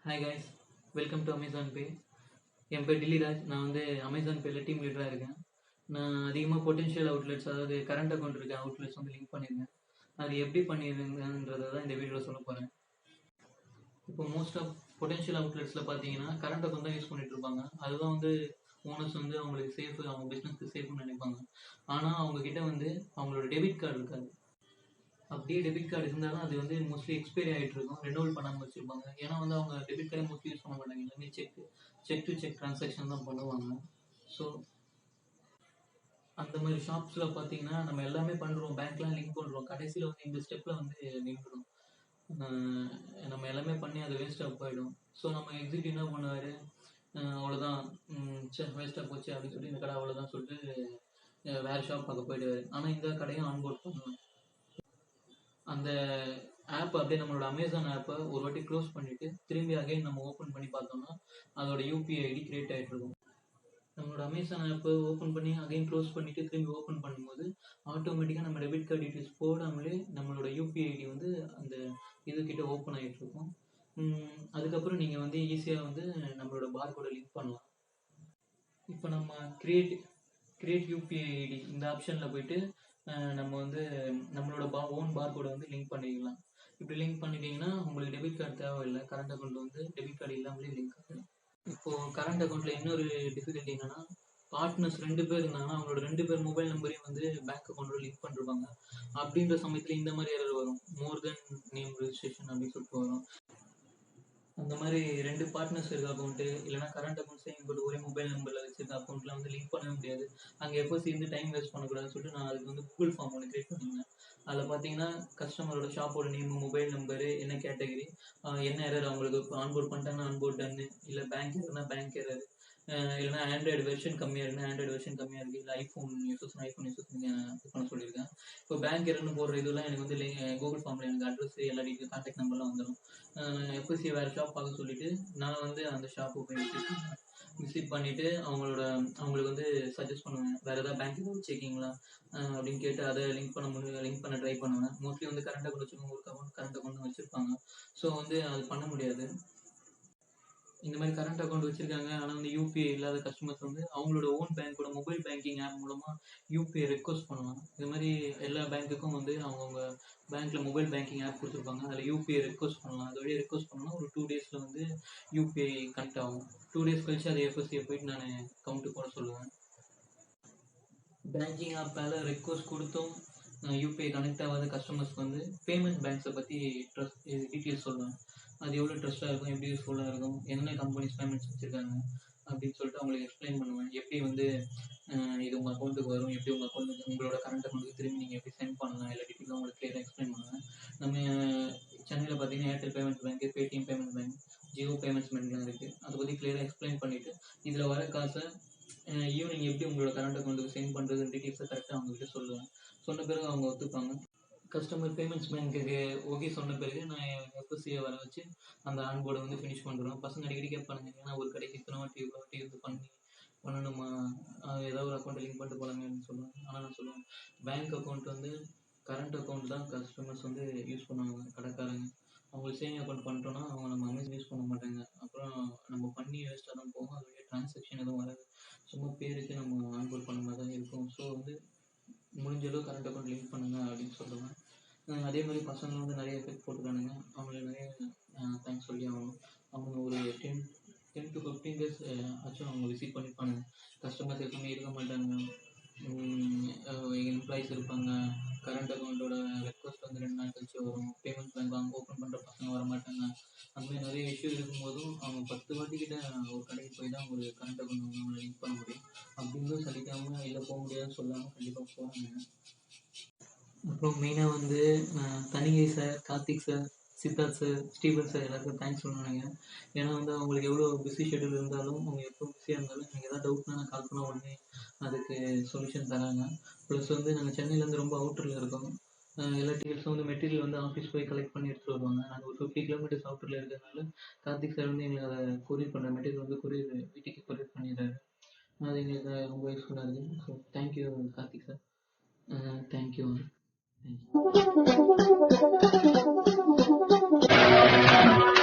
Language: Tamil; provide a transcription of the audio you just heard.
Hi guys, welcome to Amazon Pay. என் பேர் டில்லிராஜ். நான் வந்து அமேசான் பேயில் டீம் லீடராக இருக்கேன். நான் அதிகமாக பொட்டென்ஷியல் அவுட்லெட்ஸ், அதாவது கரண்ட் அக்கௌண்ட் இருக்க அவுட்லெட்ஸ் வந்து லிங்க் பண்ணியிருக்கேன். அது எப்படி பண்ணியிருந்தேன்றதை தான் இந்த வீடியோவில் சொல்ல போகிறேன். இப்போ மோஸ்ட் ஆஃப் பொட்டென்ஷியல் அவுட்லெட்ஸில் பார்த்தீங்கன்னா கரண்ட் அக்கௌண்ட் தான் யூஸ் பண்ணிட்டு இருப்பாங்க. அதுதான் வந்து ஓனர்ஸ் வந்து அவங்களுக்கு சேஃபு, அவங்க பிஸ்னஸ்க்கு சேஃப்னு நினைப்பாங்க. ஆனால் அவங்கக்கிட்ட வந்து அவங்களோட டெபிட் கார்டு இருக்காது. அப்படியே டெபிட் கார்டு இருந்தாலும் அது வந்து மோஸ்ட்லி எக்ஸ்பைரி ஆகிட்டு இருக்கும், ரெனோவல் பண்ணாமல் வச்சுருப்பாங்க. ஏன்னா வந்து அவங்க டெபிட் கார்டை மோஸ்ட்லி யூஸ் பண்ண மாட்டாங்க, எல்லாமே செக் டு செக் ட்ரான்சாக்ஷன் தான் பண்ணுவாங்க. ஸோ அந்த மாதிரி ஷாப்ஸில் பார்த்தீங்கன்னா நம்ம எல்லாமே பண்ணுறோம், பேங்க்லாம் லிங்க் பண்ணுறோம், கடைசியில் வந்து இந்த ஸ்டெப்பில் வந்து நின்றுடும். நம்ம எல்லாமே பண்ணி அது வேஸ்ட்டாக போயிடும். ஸோ நம்ம எக்ஸிக்யூட்டிவ் என்ன பண்ணுவார், அவ்வளோதான், சரி வேஸ்ட்டாக போச்சு அப்படின்னு சொல்லி இந்த கடை அவ்வளோதான் சொல்லிட்டு வேறு ஷாப் பார்க்க போயிடுவார். ஆனால் இந்த கடையும் ஆன்போர்ட் பண்ணலாம். அந்த ஆப் அப்படியே நம்மளோட அமேசான் ஆப்பை ஒரு வாட்டி க்ளோஸ் பண்ணிவிட்டு திரும்பி அகைன் நம்ம ஓப்பன் பண்ணி பார்த்தோம்னா அதோட யூபிஐ ஐடி கிரியேட் ஆகிட்டு இருக்கும். நம்மளோட அமேசான் ஆப்பை ஓப்பன் பண்ணி அகைன் க்ளோஸ் பண்ணிவிட்டு திரும்பி ஓப்பன் பண்ணும்போது ஆட்டோமேட்டிக்காக நம்ம டெபிட் கார்டு டீட்டெயில்ஸ் போடாமலே நம்மளோட யூபிஐ ஐடி வந்து அந்த இதுக்கிட்ட ஓப்பன் ஆகிட்டு இருக்கும். அதுக்கப்புறம் நீங்கள் வந்து ஈஸியாக வந்து நம்மளோட பார்கோடை லிங்க் பண்ணலாம். இப்போ நம்ம கிரியேட் யூபிஐ ஐடி இந்த ஆப்ஷனில் போயிட்டு நம்ம வந்து நம்மளோட ஓன் பார்கோடை வந்து லிங்க் பண்ணிக்கலாம். இப்படி லிங்க் பண்ணிட்டீங்கன்னா உங்களுக்கு டெபிட் கார்டு தேவையில்லை, கரண்ட் அக்கௌண்ட் வந்து டெபிட் கார்டு இல்லாமலே லிங்க் ஆகும். இப்போது கரண்ட் அக்கௌண்ட்டில் இன்னொரு டிஃபிகல்ட்டி என்னென்னா, பார்ட்னர்ஸ் 2 பேர் இருந்தாங்கன்னா அவங்களோட 2 பேர் மொபைல் நம்பரையும் வந்து பேங்க் அக்கௌண்ட்டோட லிங்க் பண்ணிருப்பாங்க. அப்படின்ற சமயத்தில் இந்த மாதிரி எரர் வரும், மோர் தென் நேம் ரெஜிஸ்ட்ரேஷன் அப்படின்னு சொல்லிட்டு வரும். அந்த மாதிரி 2 பார்ட்னர்ஸ் இருக்க அக்கௌண்ட்டு இல்லைனா கரண்ட் அக்கௌண்ட் சேம் போட்டு ஒரே மொபைல் நம்பரில் வச்சிருக்க அக்கௌண்ட்லாம் வந்து லிங்க் பண்ணவே முடியாது. அங்கே எப்போ சேர்ந்து டைம் வேஸ்ட் பண்ணக்கூடாதுன்னு சொல்லிட்டு நான் அதுக்கு வந்து கூகுள் ஃபார்ம் ஒன்று கிரியேட் பண்ணியிருந்தேன். அதில் பார்த்தீங்கன்னா கஸ்டமரோட ஷாப்போட நேமு, மொபைல் நம்பரு, என்ன கேட்டகரி, என்ன எரர் அவங்களுக்கு ஆன்போர்ட் பண்ணிட்டாங்கன்னா ஆன்போர்ட் டன்னு, இல்லை பேங்க் எரர்னா பேங்க் எரர், இல்லைனா ஆண்ட்ராய்டு வெர்ஷன் கம்மியாக இருக்குன்னா ஆண்ட்ராய்டு வெர்ஷன் கம்மியாக இருக்குது, இல்லை ஐஃபோன் யூஸஸ் இது பண்ண சொல்லியிருக்கேன். இப்போ பேங்க் எரர்னு போடுற இதெல்லாம் எனக்கு வந்து கூகுள் ஃபார்மில் எனக்கு அட்ரஸ், எல்லா டீட்டெயில், கான்டாக்ட் நம்பர்லாம் வந்துடும். எஃப்எஸ்சி வேறு ஷாப் பார்க்க சொல்லிவிட்டு நான் வந்து அந்த ஷாப்பை போய் விசிட் பண்ணிவிட்டு அவங்களுக்கு வந்து சஜஸ்ட் பண்ணுவேன், வேறு ஏதாவது பேங்க் ஏதாவது வச்சுருக்கீங்களா அப்படின்னு கேட்டு அதை லிங்க் பண்ண ட்ரை பண்ணுவேன். மோஸ்ட்லி வந்து கரண்ட் அக்கௌண்ட் வச்சுருக்கோங்க, ஒரு அக்கௌண்ட் கரண்ட் அக்கௌண்ட் வச்சுருப்பாங்க. ஸோ வந்து அது பண்ண முடியாது. இந்த மாதிரி கரண்ட் அக்கௌண்ட் வச்சுருக்காங்க ஆனால் வந்து யூபிஐ இல்லாத கஸ்டமர்ஸ் வந்து அவங்களோட ஓன் பேங்க்கோட மொபைல் பேங்கிங் ஆப் மூலமாக யூபிஐ ரெக்வஸ்ட் பண்ணலாம். இது மாதிரி எல்லா பேங்க்குக்கும் வந்து அவங்கவுங்க பேங்க்கில் மொபைல் பேங்கிங் ஆப் கொடுத்துருப்பாங்க, அதில் யூபிஐ ரெக்வஸ்ட் பண்ணலாம். அது வழியாக ரெக்வஸ்ட் பண்ணால் ஒரு 2 டேஸில் வந்து யூபிஐ கனெக்ட் ஆகும். 2 டேஸ் கழிச்சு அதை எஃப்எஸ்சியை போயிட்டு நான் கவுண்ட்டு போட சொல்லுவேன். பேங்கிங் ஆப்பால் ரெக்வஸ்ட் கொடுத்தும் யூபிஐ கனெக்ட் ஆகாத கஸ்டமர்ஸ்க்கு வந்து பேமெண்ட் பேங்க்ஸை பற்றி டீட்டெயில்ஸ் சொல்லுவேன். அது எவ்வளோ ட்ரஸ்ட்டாக இருக்கும், எப்படி யூஸ்ஃபுல்லாக இருக்கும், என்ன கம்பெனிஸ் பேமெண்ட்ஸ் வச்சுருக்காங்க அப்படின்னு சொல்லிட்டு அவங்களுக்கு எக்ஸ்பிளைன் பண்ணுவேன். எப்படி வந்து இது உங்கள் அக்கௌண்ட்டுக்கு வரும், எப்படி உங்கள் அக்கௌண்ட்டுக்கு உங்களோட கரண்ட் அக்கௌண்ட்டுக்கு திரும்பி நீங்கள் எப்படி சென்ட் பண்ணலாம், எல்லா டீட்டெயிலும் உங்களுக்கு கிளியராக எக்ஸ்பிளைன் பண்ணுவேன். நம்ம சென்னையில் பார்த்தீங்கன்னா Airtel payments bank, Paytm payment bank, Jio payments பேங்க்லாம் இருக்குது. அதை பற்றி கிளியராக எக்ஸ்பிளைன் பண்ணிவிட்டு இதில் வர காசை ஈவினிங் எப்படி உங்களோட கரண்ட் அக்கௌண்ட்டுக்கு சென்ட் பண்ணுறது டீட்டெயில்ஸை கரெக்டாக அவங்ககிட்ட சொல்லுவேன். சொன்ன பிறகு அவங்க ஒத்துப்பாங்க. கஸ்டமர் பேமெண்ட்ஸ் பேங்க்குக்கு ஓகே சொன்ன பிறகு நான் எஃப்எஸ்சியை வர வச்சு அந்த ஆன்போர்டை வந்து ஃபினிஷ் பண்ணுறோம். பசங்க அடிக்கடி கேட்பானுங்க, ஏன்னா ஒரு கடைக்கு இவ்வளோ வாட்டி இது பண்ணணுமா, ஏதாவது ஒரு அக்கௌண்ட்டை லிங்க் பண்ணிட்டு போகலாமே அப்படின்னு சொல்லுவாங்க. ஆனால் நான் சொல்லுவேன், பேங்க் அக்கௌண்ட் வந்து கரண்ட் அக்கௌண்ட் தான் கஸ்டமர்ஸ் வந்து யூஸ் பண்ணுவாங்க, கடைக்காரங்க. அவங்களுக்கு சேவிங் அக்கௌண்ட் பண்ணிட்டோன்னா அவங்க நம்ம அமேசான் யூஸ் பண்ண மாட்டாங்க. அப்புறம் நம்ம பண்ணி வேஸ்ட்டாக தான் போகும், அதோடைய ட்ரான்சாக்ஷன் எதுவும் வராது, சும்மா பேருக்கு நம்ம ஆன்போர்ட் பண்ண மாதிரி தான் இருக்கும். ஸோ வந்து முடிஞ்ச அளவு கரண்ட் அக்கௌண்ட் லிங்க் பண்ணுங்க அப்படின்னு சொல்லுவேன். அதே மாதிரி பசங்க வந்து நிறைய எஃபெக்ட் போட்டுக்கானுங்க, அவங்களுக்கு நிறைய தேங்க்ஸ் சொல்லி ஆகணும். அவங்க ஒரு 10 to 15 டேஸ் ஆச்சும் அவங்க விசிட் பண்ணிப்பானுங்க. கஸ்டமர்ஸ் எப்பவுமே இருக்க மாட்டாங்க, எம்ப்ளாயிஸ் இருப்பாங்க, கரண்ட் அக்கௌண்ட்டோட ரெக்வஸ்ட் வந்து 2 நாள் கழிச்சு வரும், பேமெண்ட் பேங்க் அவங்க ஓப்பன் பண்ணுற பசங்க வர மாட்டாங்க. அந்த மாதிரி நிறைய இஷ்யூ இருக்கும்போதும் அவங்க 10 வாட்டிக்கிட்ட ஒரு கடைக்கு போய் தான் ஒரு கரண்ட் அக்கௌண்ட் வந்து அவங்களை லிங்க் பண்ண முடியும். அப்படின்னும் சலிக்காமல் இல்லை போக முடியாதுன்னு சொல்லாமல் கண்டிப்பாக போகிறாங்க. அப்புறம் மெயினாக வந்து Thanigai sir, Karthik sir, Siddharth sir, Stephen sir எல்லாருக்கும் தேங்க்ஸ் சொல்லணுங்க. ஏன்னா வந்து அவங்களுக்கு எவ்வளோ பிஸி ஷெட்யூல் இருந்தாலும் அவங்க எப்போ பிஸியாக இருந்தாலும் எனக்கு எதாவது டவுட்னா நான் கால் பண்ண உடனே அதுக்கு சொல்யூஷன் தராங்க. ப்ளஸ் வந்து நாங்கள் சென்னையிலேருந்து ரொம்ப அவுட்டரில் இருக்கோம். எல்லா டீல்ஸும் வந்து மெட்டீரியல் வந்து ஆஃபீஸ் போய் கலெக்ட் பண்ணி எடுத்துகிட்டு வருவாங்க. நாங்கள் ஒரு 50 கிலோமீட்டர்ஸ் அவுட்டரில் இருக்கிறதுனால கார்த்திக் சார் வந்து எங்களுக்கு அதை கொரியர் பண்ணுற மெட்டீரியல் வந்து வீட்டுக்கு கொரியர் பண்ணிடுறாரு. அது எங்களுக்கு ரொம்ப யூஸ்ஃபுல்லாக இருக்குது. So thank you Karthik sir, thank you. Thank you.